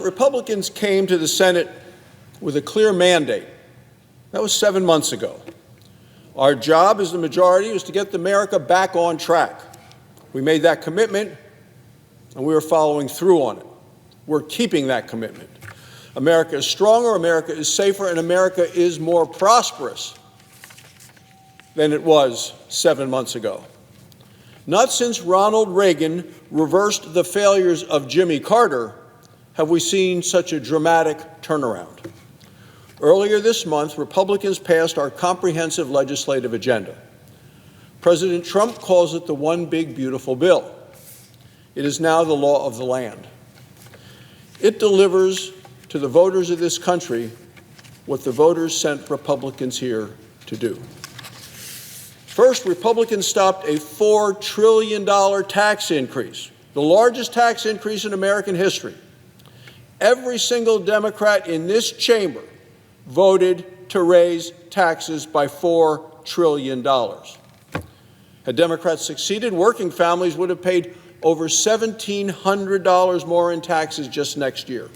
Republicans came to the Senate with a clear mandate. That was 7 months ago. Our job as the majority was to get America back on track. We made that commitment, and we are following through on it. We're keeping that commitment. America is stronger, America is safer, and America is more prosperous than it was 7 months ago. Not since Ronald Reagan reversed the failures of Jimmy Carter have we seen such a dramatic turnaround. Earlier this month, Republicans passed our comprehensive legislative agenda. President Trump calls it the One Big Beautiful Bill. It is now the law of the land. It delivers to the voters of this country what the voters sent Republicans here to do. First, Republicans stopped a $4 trillion tax increase, the largest tax increase in American history. Every single Democrat in this chamber voted to raise taxes by $4 trillion. Had Democrats succeeded, working families would have paid over $1,700 more in taxes just next year.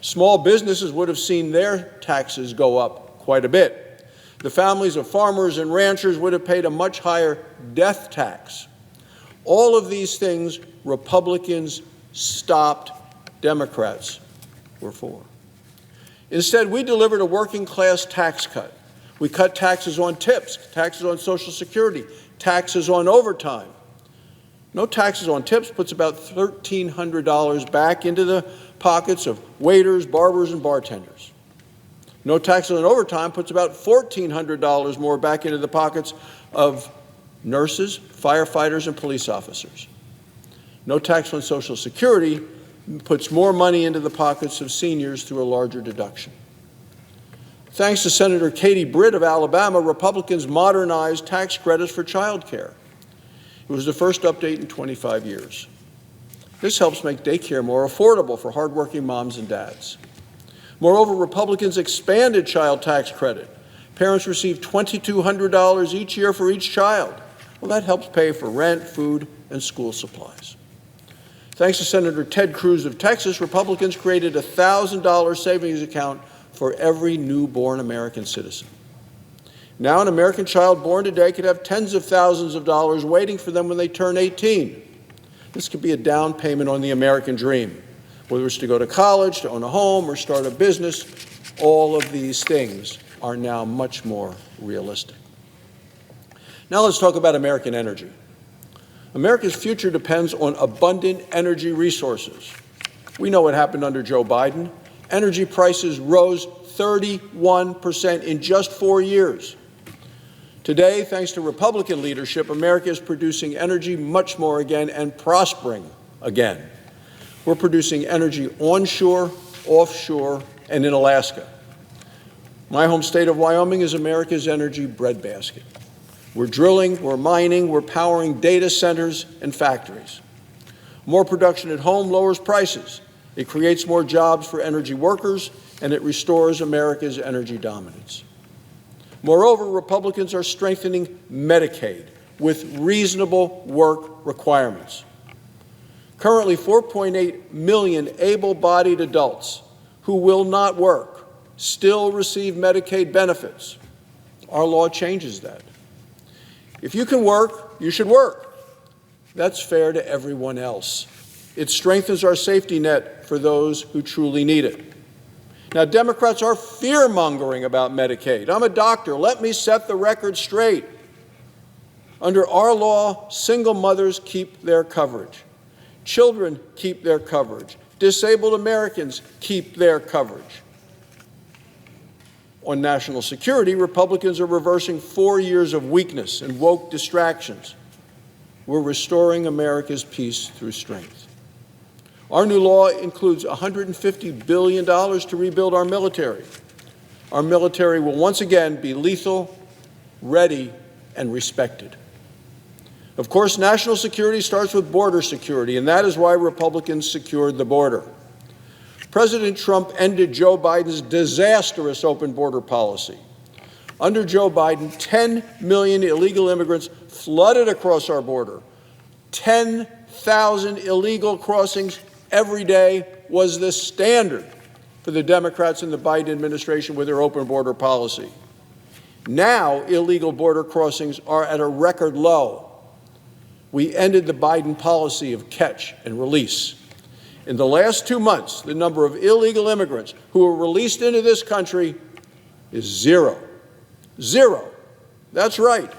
Small businesses would have seen their taxes go up quite a bit. The families of farmers and ranchers would have paid a much higher death tax. All of these things Republicans stopped, Democrats were for. Instead, we delivered a working-class tax cut. We cut taxes on tips, taxes on Social Security, taxes on overtime. No taxes on tips puts about $1,300 back into the pockets of waiters, barbers, and bartenders. No taxes on overtime puts about $1,400 more back into the pockets of nurses, firefighters, and police officers. No tax on Social Security puts more money into the pockets of seniors through a larger deduction. Thanks to Senator Katie Britt of Alabama, Republicans modernized tax credits for child care. It was the first update in 25 years. This helps make daycare more affordable for hardworking moms and dads. Moreover, Republicans expanded child tax credit. Parents receive $2,200 each year for each child. Well, that helps pay for rent, food, and school supplies. Thanks to Senator Ted Cruz of Texas, Republicans created a $1,000 savings account for every newborn American citizen. Now an American child born today could have tens of thousands of dollars waiting for them when they turn 18. This could be a down payment on the American dream. Whether it's to go to college, to own a home, or start a business, all of these things are now much more realistic. Now let's talk about American energy. America's future depends on abundant energy resources. We know what happened under Joe Biden. Energy prices rose 31% in just 4 years. Today, thanks to Republican leadership, America is producing energy much more again and prospering again. We're producing energy onshore, offshore, and in Alaska. My home state of Wyoming is America's energy breadbasket. We're drilling, we're mining, we're powering data centers and factories. More production at home lowers prices. It creates more jobs for energy workers, and it restores America's energy dominance. Moreover, Republicans are strengthening Medicaid with reasonable work requirements. Currently, 4.8 million able-bodied adults who will not work still receive Medicaid benefits. Our law changes that. If you can work, you should work. That's fair to everyone else. It strengthens our safety net for those who truly need it. Now, Democrats are fear-mongering about Medicaid. I'm a doctor. Let me set the record straight. Under our law, single mothers keep their coverage. Children keep their coverage. Disabled Americans keep their coverage. On national security, Republicans are reversing 4 years of weakness and woke distractions. We're restoring America's peace through strength. Our new law includes $150 billion to rebuild our military. Our military will once again be lethal, ready, and respected. Of course, national security starts with border security, and that is why Republicans secured the border. President Trump ended Joe Biden's disastrous open border policy. Under Joe Biden, 10 million illegal immigrants flooded across our border. 10,000 illegal crossings every day, was the standard for the Democrats in the Biden administration with their open border policy. Now, illegal border crossings are at a record low. We ended the Biden policy of catch and release. In the last 2 months, the number of illegal immigrants who were released into this country is zero. Zero. That's right.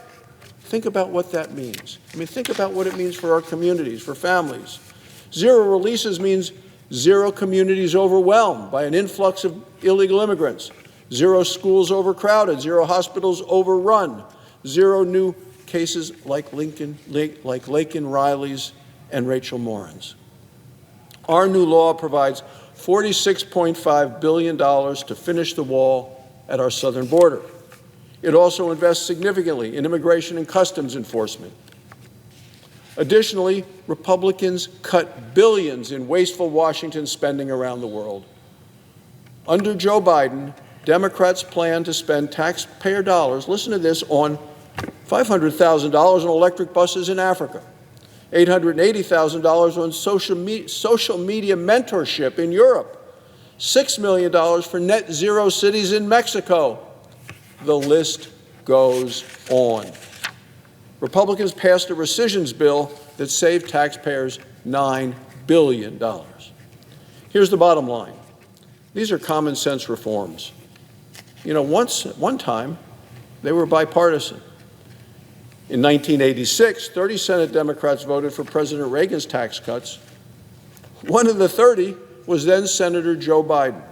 Think about what that means. I mean, think about what it means for our communities, for families. Zero releases means zero communities overwhelmed by an influx of illegal immigrants, zero schools overcrowded, zero hospitals overrun, zero new cases like Laken Riley's and Rachel Morin's. Our new law provides $46.5 billion to finish the wall at our southern border. It also invests significantly in immigration and customs enforcement. Additionally, Republicans cut billions in wasteful Washington spending around the world. Under Joe Biden, Democrats plan to spend taxpayer dollars, listen to this, on $500,000 on electric buses in Africa, $880,000 on social media mentorship in Europe, $6 million for net zero cities in Mexico. The list goes on. Republicans passed a rescissions bill that saved taxpayers $9 billion. Here's the bottom line. These are common sense reforms. You know, one time, they were bipartisan. In 1986, 30 Senate Democrats voted for President Reagan's tax cuts. One of the 30 was then Senator Joe Biden.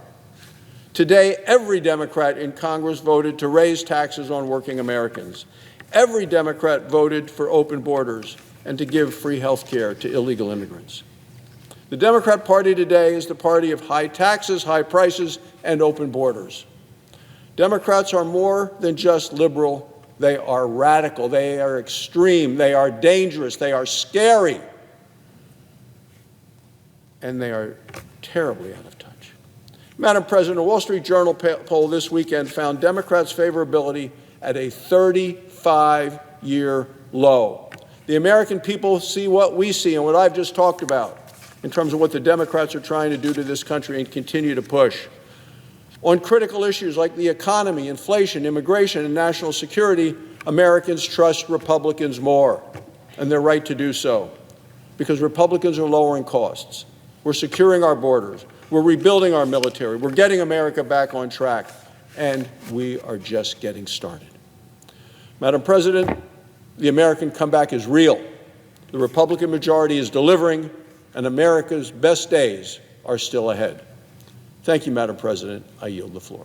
Today, every Democrat in Congress voted to raise taxes on working Americans. Every Democrat voted for open borders and to give free health care to illegal immigrants. The Democrat Party today is the party of high taxes, high prices, and open borders. Democrats are more than just liberal. They are radical. They are extreme. They are dangerous. They are scary. And they are terribly out of touch. Madam President, a Wall Street Journal poll this weekend found Democrats' favorability at a 35-year low. The American people see what we see and what I've just talked about in terms of what the Democrats are trying to do to this country and continue to push. On critical issues like the economy, inflation, immigration, and national security, Americans trust Republicans more, and they're right to do so, because Republicans are lowering costs. We're securing our borders. We're rebuilding our military. We're getting America back on track, and we are just getting started. Madam President, the American comeback is real. The Republican majority is delivering, and America's best days are still ahead. Thank you, Madam President. I yield the floor.